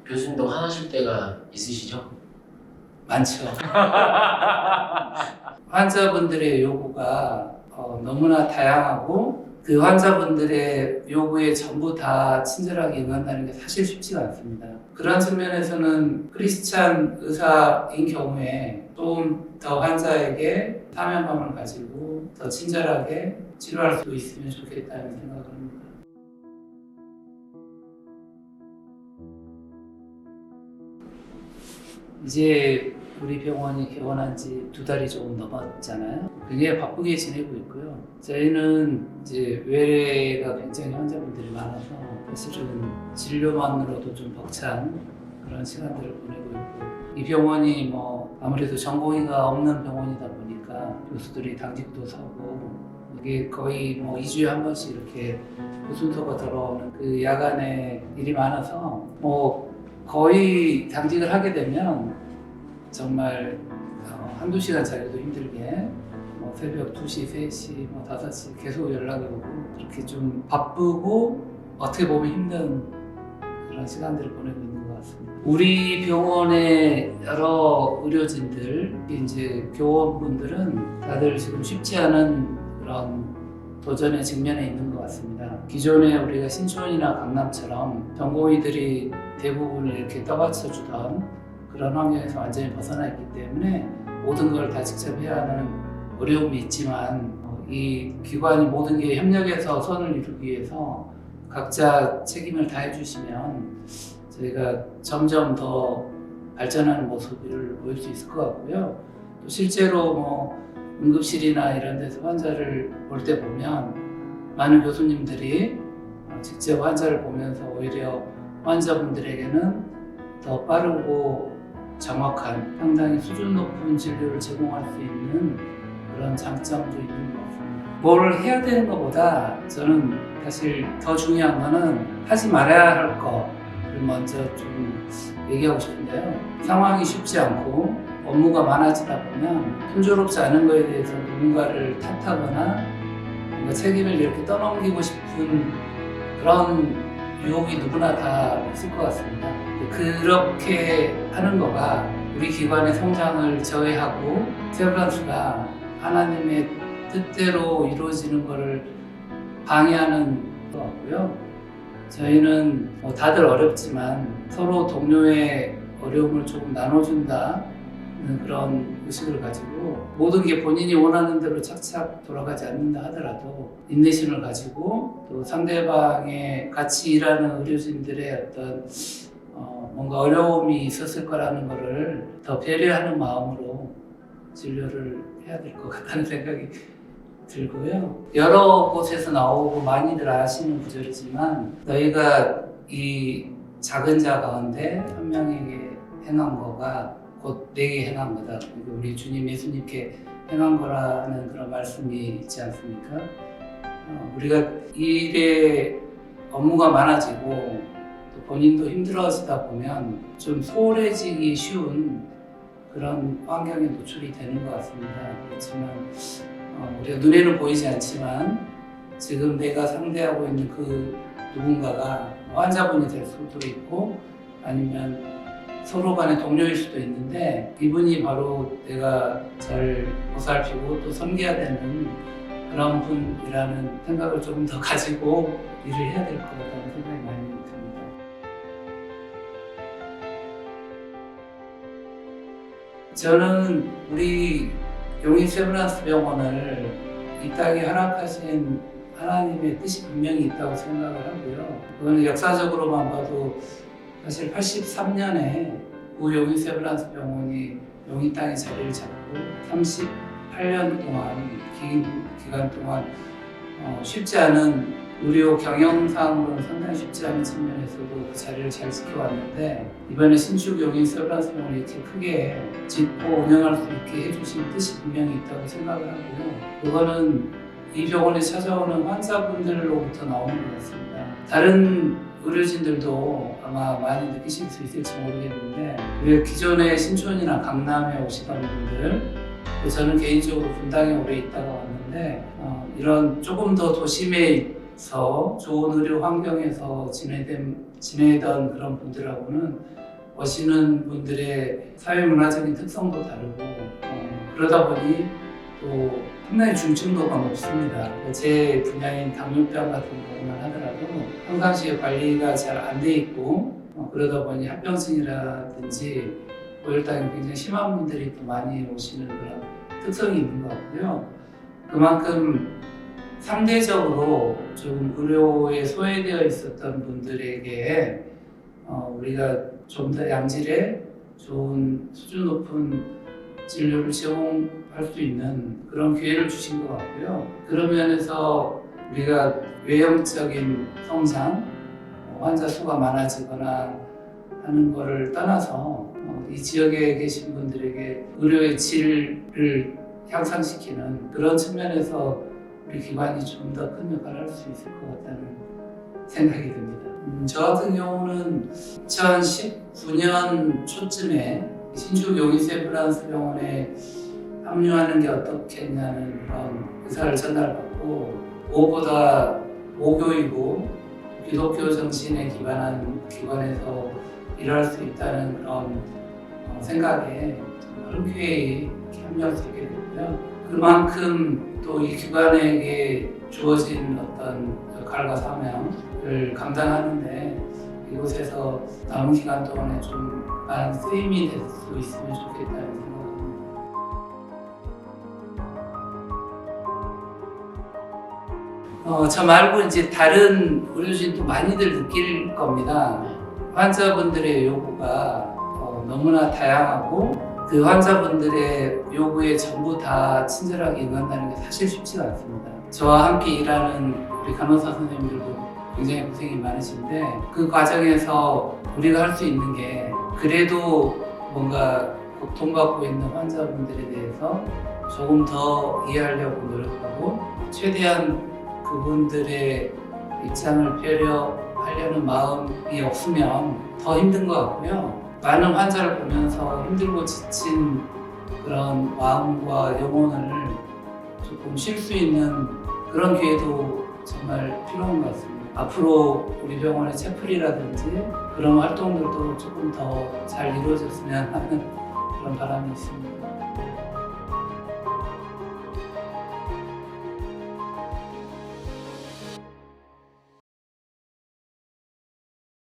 교수님도 화나실 때가 있으시죠? 많죠. 환자분들의 요구가 너무나 다양하고 그 환자분들의 요구에 전부 다 친절하게 응한다는 게 사실 쉽지가 않습니다. 그런 측면에서는 크리스찬 의사인 경우에 좀 더 환자에게 사명감을 가지고 더 친절하게 치료할 수 있으면 좋겠다는 생각을 합니다. 이제 우리 병원이 개원한 지 2달이 조금 넘었잖아요. 굉장히 바쁘게 지내고 있고요. 저희는 이제 외래가 굉장히 환자분들이 많아서 사실은 진료만으로도 좀 벅찬 그런 시간들을 보내고 있고, 이 병원이 뭐 아무래도 전공의가 없는 병원이다 보니까 교수들이 당직도 서고 이게 거의 뭐 2주에 한 번씩 이렇게 교순서가 들어오는 그 야간에 일이 많아서 뭐 거의 당직을 하게 되면 정말 한두 시간 자기도 힘들게 뭐 새벽 2시, 3시, 뭐 5시 계속 연락이 오고 그렇게 좀 바쁘고 어떻게 보면 힘든 그런 시간들을 보내고 있는 것 같습니다. 우리 병원의 여러 의료진들, 이제 교원분들은 다들 지금 쉽지 않은 그런 도전에 직면해 있는 것 같습니다. 기존에 우리가 신촌이나 강남처럼 전공의들이 대부분 이렇게 떠받쳐주던 그런 환경에서 완전히 벗어나 있기 때문에 모든 걸 다 직접 해야 하는 어려움이 있지만 이 기관이 모든 게 협력해서 선을 이루기 위해서 각자 책임을 다해 주시면 저희가 점점 더 발전하는 모습을 보일 수 있을 것 같고요. 또 실제로 뭐 응급실이나 이런 데서 환자를 볼 때 보면 많은 교수님들이 직접 환자를 보면서 오히려 환자분들에게는 더 빠르고 정확한, 상당히 수준 높은 진료를 제공할 수 있는 그런 장점도 있는 것 같습니다. 뭘 해야 되는 것보다 저는 사실 더 중요한 거는 하지 말아야 할 거를 먼저 좀 얘기하고 싶은데요. 상황이 쉽지 않고 업무가 많아지다 보면 순조롭지 않은 거에 대해서 누군가를 탓하거나 뭔가 책임을 이렇게 떠넘기고 싶은 그런 유혹이 누구나 다 있을 것 같습니다. 그렇게 하는 거가 우리 기관의 성장을 저해하고 세브란스가 하나님의 뜻대로 이루어지는 것을 방해하는 것 같고요. 저희는 다들 어렵지만 서로 동료의 어려움을 조금 나눠준다는 그런 의식을 가지고 모든 게 본인이 원하는 대로 착착 돌아가지 않는다 하더라도 인내심을 가지고 또 상대방의 같이 일하는 의료진들의 어떤 뭔가 어려움이 있었을 거라는 거를 더 배려하는 마음으로 진료를 해야 될 것 같다는 생각이 들고요. 여러 곳에서 나오고 많이들 아시는 구절이지만 너희가 이 작은 자 가운데 한 명에게 행한 거가 곧 내게 행한 거다. 우리 주님 예수님께 행한 거라는 그런 말씀이 있지 않습니까? 우리가 일에 업무가 많아지고 또 본인도 힘들어지다 보면 좀 소홀해지기 쉬운 그런 환경에 노출이 되는 것 같습니다. 그렇지만 우리가 눈에는 보이지 않지만 지금 내가 상대하고 있는 그 누군가가 환자분이 될 수도 있고 아니면 서로 간의 동료일 수도 있는데 이분이 바로 내가 잘 보살피고 또 섬겨야 되는 그런 분이라는 생각을 조금 더 가지고 일을 해야 될 것 같다는 생각이 많이 듭니다. 저는 우리 용인 세브란스 병원을 이 땅에 허락하신 하나님의 뜻이 분명히 있다고 생각을 하고요. 그거는 역사적으로만 봐도 사실 83년에 용인 세브란스 병원이 용인 땅에 자리를 잡고 38년 동안 긴 기간 동안 쉽지 않은 의료 경영상으로는 상당히 쉽지 않은 측면에서도 그 자리를 잘 지켜왔는데 이번에 신축 용인 세브란스 병원을 이렇게 크게 짓고 운영할 수 있게 해주신 뜻이 분명히 있다고 생각을 하고요. 그거는 이 병원에 찾아오는 환자분들로부터 나오는 것 같습니다. 다른 의료진들도 아마 많이 느끼실 수 있을지 모르겠는데 왜 기존에 신촌이나 강남에 오시던 분들, 저는 개인적으로 분당에 오래 있다가 왔는데 이런 조금 더 도심에 의료진에서 좋은 의료 환경에서 지내던 그런 분들하고는 오시는 분들의 사회문화적인 특성도 다르고 그러다 보니 또 상당히 중증도가 높습니다. 제 분야인 당뇨병 같은 경우만 하더라도 평상시에 관리가 잘 안 돼 있고 그러다 보니 합병증이라든지 고혈당이 굉장히 심한 분들이 또 많이 오시는 그런 특성이 있는 것 같고요. 그만큼 상대적으로 좀 의료에 소외되어 있었던 분들에게 우리가 좀 더 양질의 좋은 수준 높은 진료를 제공할 수 있는 그런 기회를 주신 것 같고요. 그런 면에서 우리가 외형적인 성장, 환자 수가 많아지거나 하는 것을 떠나서 이 지역에 계신 분들에게 의료의 질을 향상시키는 그런 측면에서 우리 기관이 좀 더 큰 역할을 할 수 있을 것 같다는 생각이 듭니다. 저 같은 경우는 2019년 초쯤에 신축 용인세브란스 병원에 합류하는 게 어떻겠냐는 그런 의사를 전달받고 무엇보다 모교이고 기독교 정신에 기반한 기관에서 일할 수 있다는 그런 생각에 흔쾌히 합류할 수 있게 됐고요. 그만큼 또 이 기관에게 주어진 어떤 역할과 사명을 감당하는데 이곳에서 남은 기간 동안에 좀 많은 쓰임이 될 수 있으면 좋겠다는 생각입니다. 저 말고 이제 다른 의료진도 많이들 느낄 겁니다. 환자분들의 요구가 너무나 다양하고 그 환자분들의 요구에 전부 다 친절하게 응한다는 게 사실 쉽지가 않습니다. 저와 함께 일하는 우리 간호사 선생님들도 굉장히 고생이 많으신데 그 과정에서 우리가 할 수 있는 게 그래도 뭔가 고통받고 있는 환자분들에 대해서 조금 더 이해하려고 노력하고 최대한 그분들의 입장을 배려하려는 마음이 없으면 더 힘든 것 같고요. 많은 환자를 보면서 힘들고 지친 그런 마음과 영혼을 조금 쉴 수 있는 그런 기회도 정말 필요한 것 같습니다. 앞으로 우리 병원의 채플이라든지 그런 활동들도 조금 더 잘 이루어졌으면 하는 그런 바람이 있습니다.